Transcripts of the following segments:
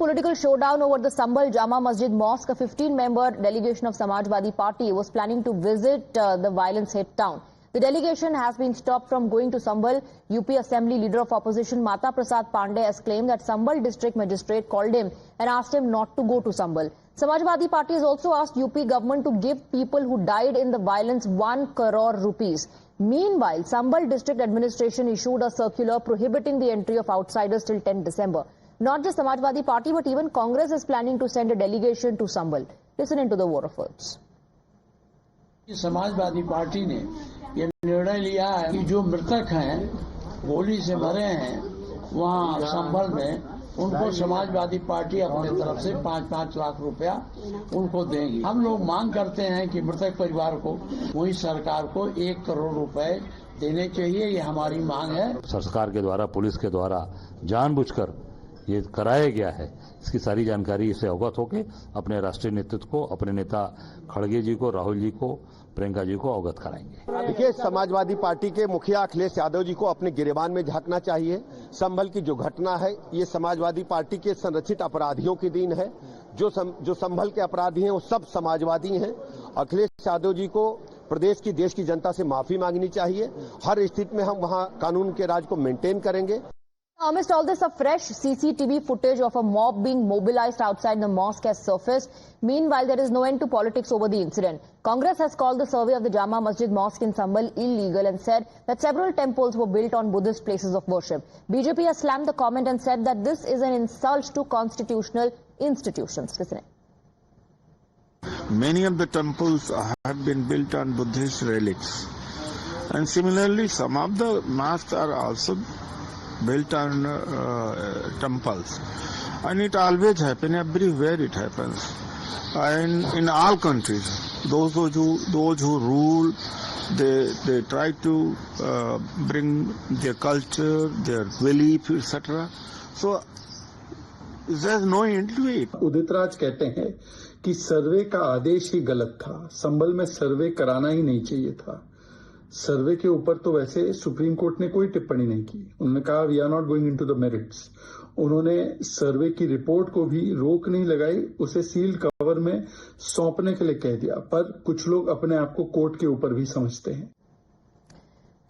Political showdown over the Sambal Jama Masjid Mosque. A 15-member delegation of Samajwadi Party was planning to visit the violence-hit town. The delegation has been stopped from going to Sambal. UP Assembly Leader of Opposition Mata Prasad Pandey has claimed that Sambal District Magistrate called him and asked him not to go to Sambal. Samajwadi Party has also asked UP government to give people who died in the violence 1 crore rupees. Meanwhile, Sambal District Administration issued a circular prohibiting the entry of outsiders till 10 December. Not just Samajwadi Party, but even Congress is planning to send a delegation to Sambal. Listen into the war of words. Samajwadi party ने ये निर्णय लिया है कि जो मृतक हैं, गोली से मरे हैं, वहाँ संभल में उनको समाजवादी पार्टी अपने तरफ से 5-5 लाख रुपया उनको देंगी। हम लोग मांग करते हैं कि मृतक परिवार को वही सरकार को 1 करोड़ रुपए देने चाहिए। ये हमारी मांग है। सरकार के द्वारा, पुलिस के द्वारा जानबूझकर ये कराया गया है। इसकी सारी जानकारी इससे अवगत होकर अपने राष्ट्रीय नेतृत्व को, अपने नेता खड़गे जी को, राहुल जी को, प्रियंका जी को अवगत कराएंगे। देखिए, समाजवादी पार्टी के मुखिया अखिलेश यादव जी को अपने गिरेबान में झांकना चाहिए। संभल की जो घटना है, ये समाजवादी पार्टी के संरक्षित अपराधियों की देन है। जो संभल के अपराधी हैं वो सब समाजवादी हैं। अखिलेश यादव जी को प्रदेश की, देश की जनता से माफी मांगनी चाहिए। हर स्थिति में हम वहां कानून के राज को मेंटेन करेंगे। Amidst all this, a fresh CCTV footage of a mob being mobilized outside the mosque has surfaced. Meanwhile, there is no end to politics over the incident. Congress has called the survey of the Jama Masjid Mosque in Sambal illegal and said that several temples were built on Buddhist places of worship. BJP has slammed the comment and said that this is an insult to constitutional institutions. Listen. Many of the temples have been built on Buddhist relics. And similarly, some of the mosques are also built on temples, and it always happens. Everywhere it happens, and in all countries, those who rule, they try to bring their culture, their belief, etc. So there's no end to it. Udit Raj कहते हैं कि सर्वे का आदेश ही गलत था। संभल में सर्वे कराना ही नहीं चाहिए था। सर्वे के ऊपर तो वैसे सुप्रीम कोर्ट ने कोई टिप्पणी नहीं की। उन्होंने कहा we are not going into the merits. उन्होंने सर्वे की रिपोर्ट को भी रोक नहीं लगाई, उसे सील कवर में सौंपने के लिए कह दिया। पर कुछ लोग अपने आप को कोर्ट के ऊपर भी समझते हैं।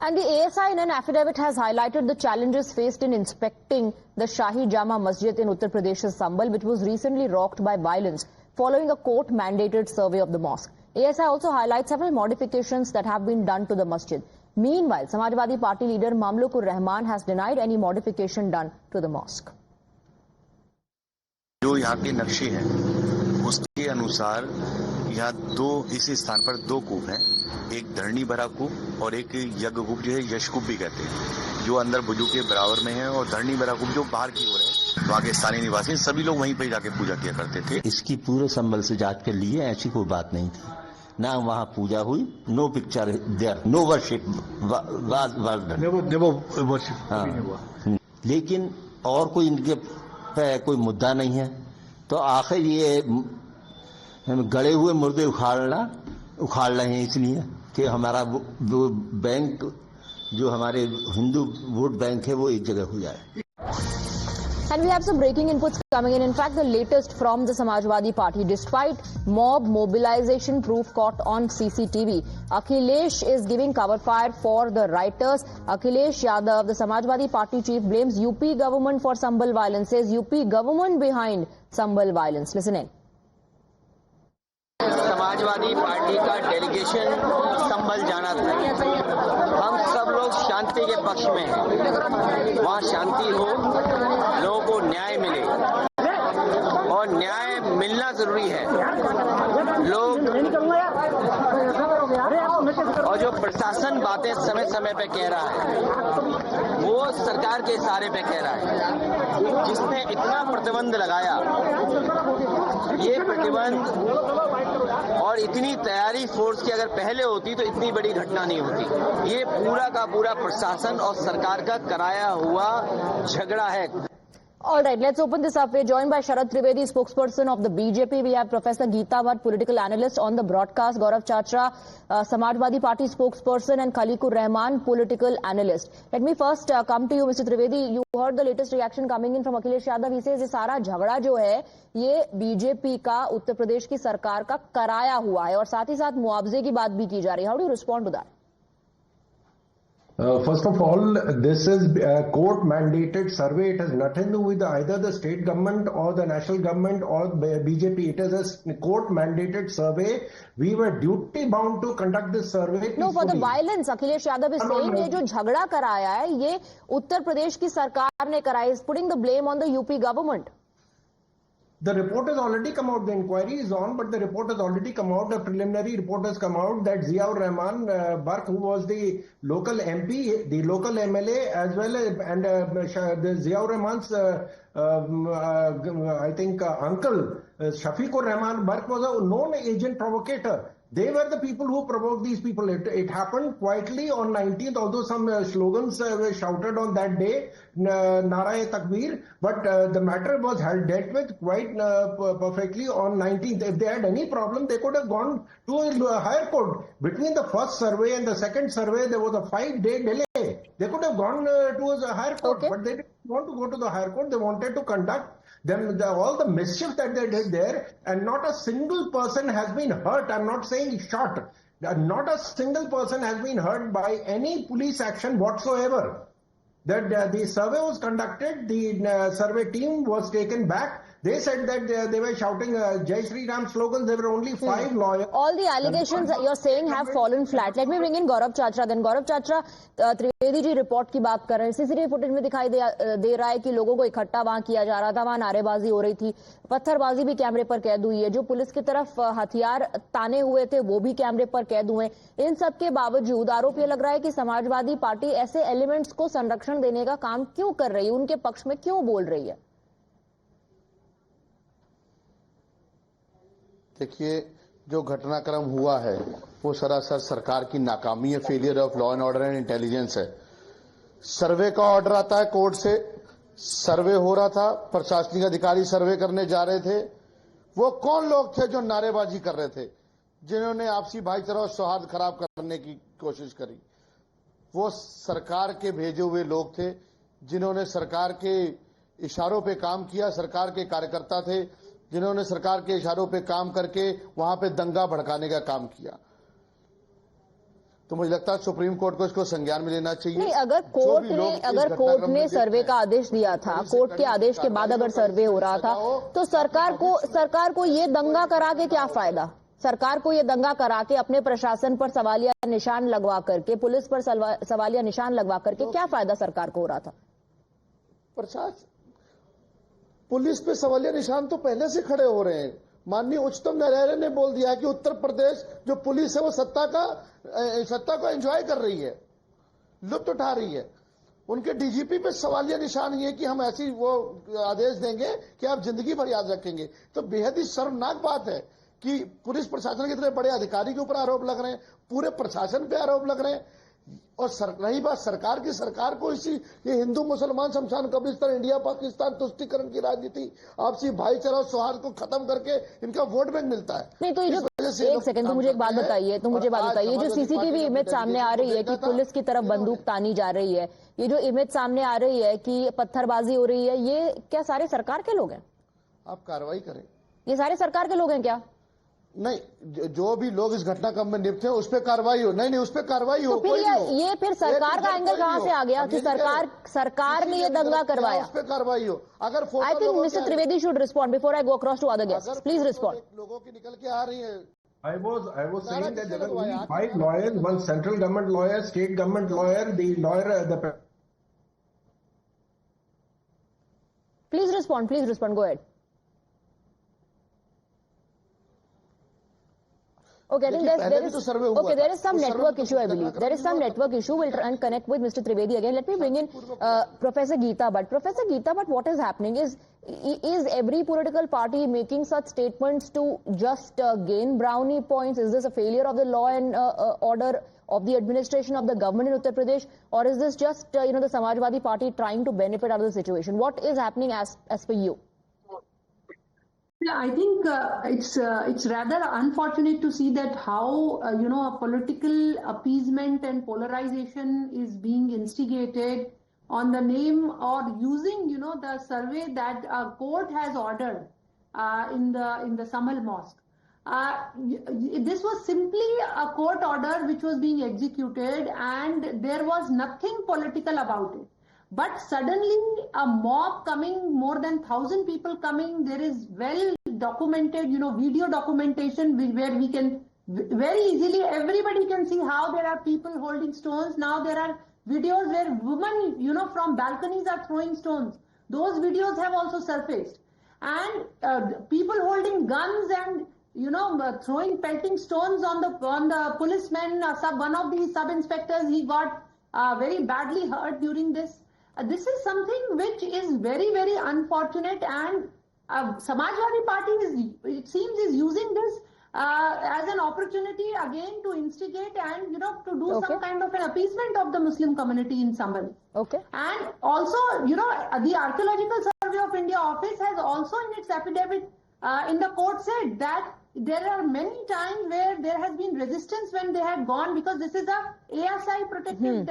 And the ASI in an affidavit has highlighted the challenges faced in inspecting the Shahi Jama Masjid in Uttar Pradesh's Sambal, which was recently rocked by violence following a court-mandated survey of the mosque. ASI also highlights several modifications that have been done to the masjid. Meanwhile, Samajwadi Party leader Mamluk Ur-Rahman has denied any modification done to the mosque. जो यहाँ के नक्शे हैं, उसके अनुसार यहाँ इसी स्थान पर 2 कूप हैं। एक धरणी भरा कूप और एक यज्ञ कूप, जो है यशकूप भी कहते हैं, जो अंदर बुजू के बराबर में है, और धरणी भरा कूप जो बाहर की ओर है। वहाँ के स्थानीय निवासी सभी लोग वहीं पर जाके पूजा किया करते थे। इसकी पूरे संबल से जांच कर लिए, ऐसी कोई बात नहीं थी। ना वहाँ पूजा हुई, no picture there, no worship, लेकिन और कोई इनके पे कोई मुद्दा नहीं है। तो आखिर ये गड़े हुए मुर्दे उखाड़ रहे हैं, इसलिए कि हमारा वो बैंक, जो हमारे हिंदू वोट बैंक है, वो एक जगह हो जाए। And we have some breaking inputs coming in. In fact, the latest from the Samajwadi Party. Despite mob mobilization proof caught on CCTV, Akhilesh is giving cover fire for the rioters. Akhilesh Yadav, the Samajwadi Party chief, blames UP government for Sambal violence, says UP government behind Sambal violence. Listen in. Samajwadi party का delegation संभल जाना था। हम सब लोग शांति के पक्ष में हैं। वहाँ शांति हो, लोगों को न्याय मिले, और न्याय मिलना जरूरी है। लोग और जो प्रशासन बातें समय समय पे कह रहा है, वो सरकार के इशारे पे कह रहा है। जिसने इतना प्रतिबंध लगाया, ये प्रतिबंध और इतनी तैयारी फोर्स की अगर पहले होती तो इतनी बड़ी घटना नहीं होती। ये पूरा का पूरा प्रशासन और सरकार का कराया हुआ झगड़ा है। All right, let's open this up. We're joined by Sharad Trivedi, spokesperson of the BJP. We have Professor Geeta Bhatt, political analyst on the broadcast, Gaurav Chachra, Samajwadi Party spokesperson, and Khaliqur Rahman, political analyst. Let me first come to you, Mr. Trivedi. You heard the latest reaction coming in from Akhilesh Yadav. He says, ये सारा झगड़ा जो है ये BJP का उत्तर प्रदेश की सरकार का कराया हुआ है और साथ ही साथ मुआवजे की बात भी की जा रही है. How do you respond to that? First of all, this is a court-mandated survey. It has nothing to do with either the state government or the national government or BJP. It is a court-mandated survey. We were duty-bound to conduct this survey. No, for the violence, Akhilesh Yadav is saying ये जो झगड़ा कराया है ये उत्तर प्रदेश की सरकार ने कराया. Is putting the blame on the UP government. The report has already come out. The inquiry is on, but the report has already come out. The preliminary report has come out that Ziaur Rahman Barq, who was the local MP, the local MLA, as well as the Ziaur Rahman's, I think, uncle, Shafiqur Rahman Barq, was a known agent provocator. They were the people who provoked these people. It happened quietly on 19th, although some slogans were shouted on that day, Nara-e-Takbir, but the matter was dealt with quite perfectly on 19th. If they had any problem, they could have gone to a higher court. Between the first survey and the second survey, there was a 5-day delay. They could have gone to a higher court, but they didn't want to go to the higher court. They wanted to conduct all the mischief that they did there, and not a single person has been hurt. I'm not saying shot. Not a single person has been hurt by any police action whatsoever. That the survey was conducted, the survey team was taken back. They said that they were shouting Jai Shri Ram slogans. There were only 5 lawyers. All the allegations that you're saying have fallen flat. Let me bring in Gaurav Chachra. Then Gaurav Chachra, Trivedi ji report की बात कर रहे हैं. CCTV footage में दिखाई दे रहा है कि लोगों को इकट्ठा वहां किया जा रहा था, वहां नारेबाजी हो रही थी, पत्थरबाजी भी कैमरे पर कैद हुई है, जो पुलिस की तरफ हथियार ताने हुए थे वो भी कैमरे पर कैद हुए. इन सब के बावजूद आरोप ये लग रहा है कि समाजवादी पार्टी ऐसे एलिमेंट्स को संरक्षण देने का काम क्यों कर रही है, उनके पक्ष में क्यों बोल रही है? देखिए, जो घटनाक्रम हुआ है वो सरासर सरकार की नाकामी है, failure of law and order and intelligence है. सर्वे का ऑर्डर आता है कोर्ट से, सर्वे हो रहा था, प्रशासनिक अधिकारी सर्वे करने जा रहे थे. वो कौन लोग थे जो नारेबाजी कर रहे थे, जिन्होंने आपसी भाईचारा और सौहार्द खराब करने की कोशिश करी? वो सरकार के भेजे हुए लोग थे, जिन्होंने सरकार के इशारों पे काम किया. सरकार के कार्यकर्ता थे जिन्होंने सरकार के इशारों पे काम करके वहां पे दंगा भड़काने का काम किया. तो मुझे लगता है सुप्रीम कोर्ट को इसको संज्ञान में लेना चाहिए. नहीं, अगर कोर्ट ने सर्वे का आदेश दिया था, कोर्ट के आदेश के बाद अगर सर्वे हो रहा था, तो सरकार को ये दंगा करा के क्या फायदा? सरकार को ये दंगा करा के अपने प्रशासन पर सवालिया निशान लगवा करके, पुलिस पर सवालिया निशान लगवा करके क्या फायदा सरकार को हो रहा था? प्रशासन, पुलिस पे सवालिया निशान तो पहले से खड़े हो रहे हैं. माननीय उच्चतम न्यायालय ने बोल दिया कि उत्तर प्रदेश जो पुलिस है वो सत्ता को एंजॉय कर रही है, लुत्फ उठा रही है. उनके डीजीपी पे सवालिया निशान ये कि हम ऐसी वो आदेश देंगे कि आप जिंदगी भर याद रखेंगे. तो बेहद ही शर्मनाक बात है कि पुलिस प्रशासन के इतने बड़े अधिकारी के ऊपर आरोप लग रहे हैं, पूरे प्रशासन पे आरोप लग रहे हैं. और रही बात सरकार की, सरकार को ये हिंदू मुसलमान शमशान कब्रिस्तान, इंडिया पाकिस्तान तुष्टीकरण की राजनीति, आपसी भाईचारा और सौहार्द को खत्म करके इनका वोट बैंक मिलता है. नहीं तो एक सेकंड, तो मुझे एक बात बताइए, जो सीसीटीवी इमेज सामने आ रही है कि पुलिस की तरफ बंदूक तानी जा रही है, ये जो इमेज सामने आ रही है कि पत्थरबाजी हो रही है, ये क्या सारे सरकार के लोग हैं? आप कार्रवाई करें. ये सारे सरकार के लोग हैं क्या? नहीं, जो भी लोग इस घटनाक्रम में लिप्त हैं उस पर कार्रवाई हो. नहीं, उस पर कार्रवाई हो. तो ये फिर सरकार का एंगल कहां से आ गया कि सरकार ने ये दंगा करवाया? उस पर कार्रवाई हो. अगर I think mister Trivedi should respond before I go across to other guests. Please respond. लोगों की निकल के आ रही है. I was saying that there were only 5 lawyers, one central government lawyer, state government lawyer, the lawyer, Please respond. Go ahead. Okay, I think there is some network issue, I believe. There is some network issue. We'll try and connect with Mr. Trivedi again. Let me bring in Professor Geeta Bhatt. Professor Geeta Bhatt, what is happening is every political party making such statements to just gain brownie points? Is this a failure of the law and order? of the administration of the government in Uttar Pradesh, or is this just the Samajwadi Party trying to benefit out of the situation? What is happening as per you? Yeah, I think it's rather unfortunate to see that how a political appeasement and polarization is being instigated on the name or using the survey that a court has ordered in the Sambhal mosque. This was simply a court order which was being executed, and there was nothing political about it. But suddenly a mob coming, more than 1,000 people coming, there is well documented, video documentation where we can very easily, everybody can see how there are people holding stones. Now there are videos where women, from balconies are throwing stones. Those videos have also surfaced. And people holding guns and, pelting stones on the policemen. One of the sub-inspectors, he got very badly hurt during this. This is something which is very, very unfortunate, and Samajwadi Party it seems is using this as an opportunity again to instigate and to do some kind of an appeasement of the Muslim community in Sambhal. Okay. And also, the Archaeological Survey of India office has also in its affidavit in the court said that there are many times where there has been resistance when they had gone, because this is a ASI protected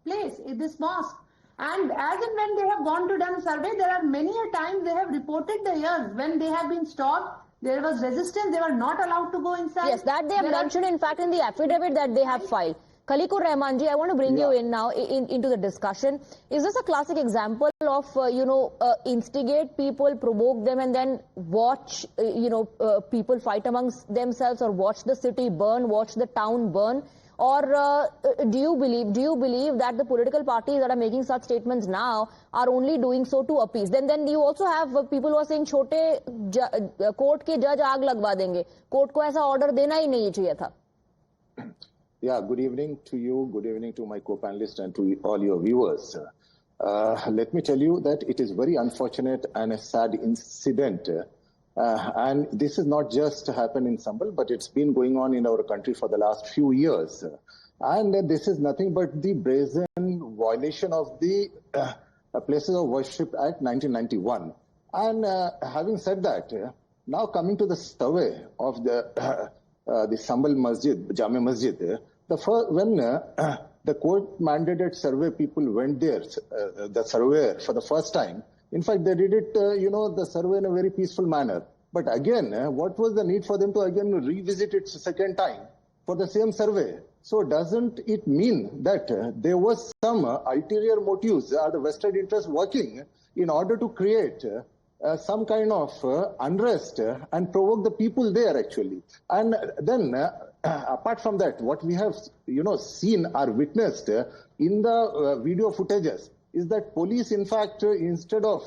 place, this mosque. And as and when they have gone to done survey, there are many a times they have reported the years when they have been stopped. There was resistance, they were not allowed to go inside. Yes, that they have mentioned in fact in the affidavit that they have filed. Khaliqur Rahman ji, I want to bring you in now into the discussion. Is this a classic example of, instigate people, provoke them, and then watch, people fight amongst themselves, or watch the city burn, watch the town burn? Or do you believe that the political parties that are making such statements now are only doing so to appease? Then you also have people who are saying, छोटे court के जज आग लगवा देंगे, court को ऐसा order देना ही नहीं चाहिए था. Yeah, good evening to you, good evening to my co-panelists and to all your viewers. Let me tell you that it is very unfortunate and a sad incident. And this is not just happened in Sambhal, but it's been going on in our country for the last few years. And this is nothing but the brazen violation of the Places of Worship Act 1991. And having said that, now coming to the survey of the Sambhal Masjid, Jame Masjid, when the court mandated survey people went there, the surveyor for the first time, in fact, they did it, the survey in a very peaceful manner. But again, what was the need for them to again revisit it second time for the same survey? So doesn't it mean that there was some ulterior motives or the vested interest working in order to create some kind of unrest and provoke the people there actually? And then apart from that, what we have, seen or witnessed in the video footages is that police, in fact, instead of,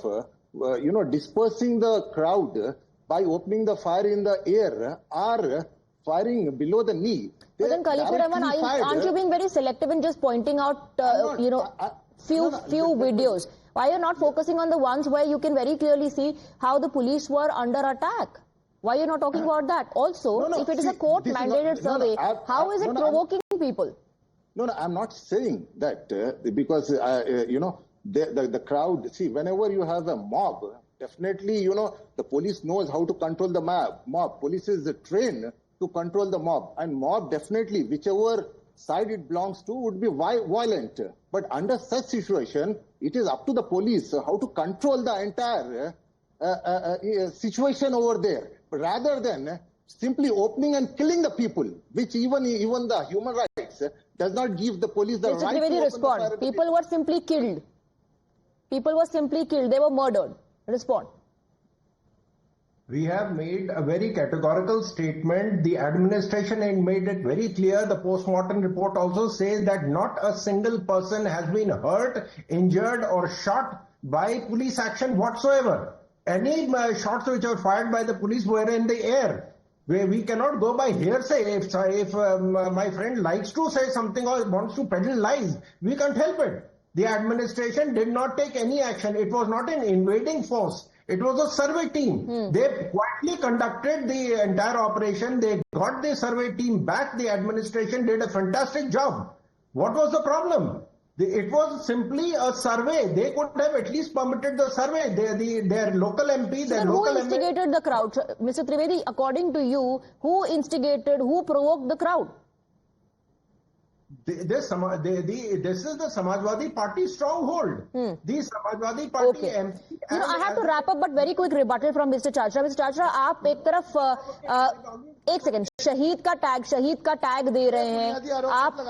dispersing the crowd by opening the fire in the air, are firing below the knee. But then, Khaliqur Rahman, aren't you being very selective in just pointing out, few videos? Why are you not focusing on the ones where you can very clearly see how the police were under attack? Why are you not talking about that? Also, if it is a court-mandated survey, how is it provoking people? No, I'm not saying that because, the crowd, see, whenever you have a mob, definitely, the police knows how to control the mob. Police is trained to control the mob. And mob, definitely, whichever side it belongs to, would be violent. But under such situation, it is up to the police how to control the entire situation over there, rather than simply opening and killing the people, which even the human rights does not give the police the right to respond. People were simply killed. People were simply killed. They were murdered. Respond. We have made a very categorical statement. The administration had made it very clear. The post-mortem report also says that not a single person has been hurt, injured or shot by police action whatsoever. Any shots which were fired by the police were in the air. We cannot go by hearsay. If my friend likes to say something or wants to peddle lies, we can't help it. The administration did not take any action. It was not an invading force. It was a survey team. They quietly conducted the entire operation. They got the survey team back. The administration did a fantastic job. What was the problem? It was simply a survey. They could have at least permitted the survey. Their local MP, their Sir, local who instigated the crowd? Mr. Trivedi, according to you, who instigated, who provoked the crowd? This is the Samajwadi Party stronghold. The Samajwadi Party Okay. MP. You know, I have to wrap up, but very quick rebuttal from Mr. Chachra. Mr. Chachra, आप एक तरफ एक second शहीद का tag दे रहे हैं,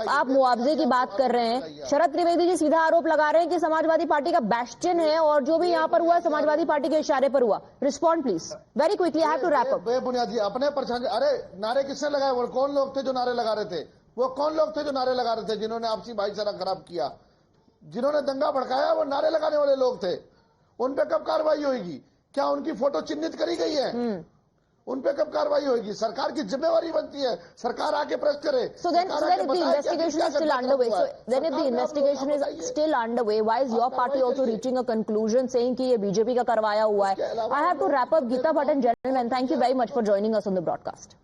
आप मुआवजे की बात कर रहे हैं। शरद त्रिवेदी जी सीधा आरोप लगा रहे हैं कि समाजवादी पार्टी का बैस्टियन है और जो भी यहाँ पर हुआ समाजवादी पार्टी के इशारे पर हुआ। Respond please, very quickly, I have to wrap up. बेबुनियादी अपने परेशान, अरे नारे किसने लगाए? वो कौन लोग थे जो नारे लगा रहे थे? वो कौन लोग थे जो नारे लगा रहे थे? जिन्होंने आपसी भाईचारा खराब किया, जिन्होंने दंगा भड़काया, वो नारे लगाने वाले लोग थे। उन पे कब कार्रवाई होगी? क्या उनकी फोटो चिन्हित करी गई है? उन पे कब कार्रवाई होगी? सरकार की जिम्मेवारी बनती है, सरकार आके प्रेस करे। So then if the investigation is still underway, so then if the investigation is still underway, why is your party also reaching a conclusion saying कि ये बीजेपी का करवाया हुआ है? I have to wrap up. Geeta Bhatt and gentlemen, thank you very much for joining us on the broadcast.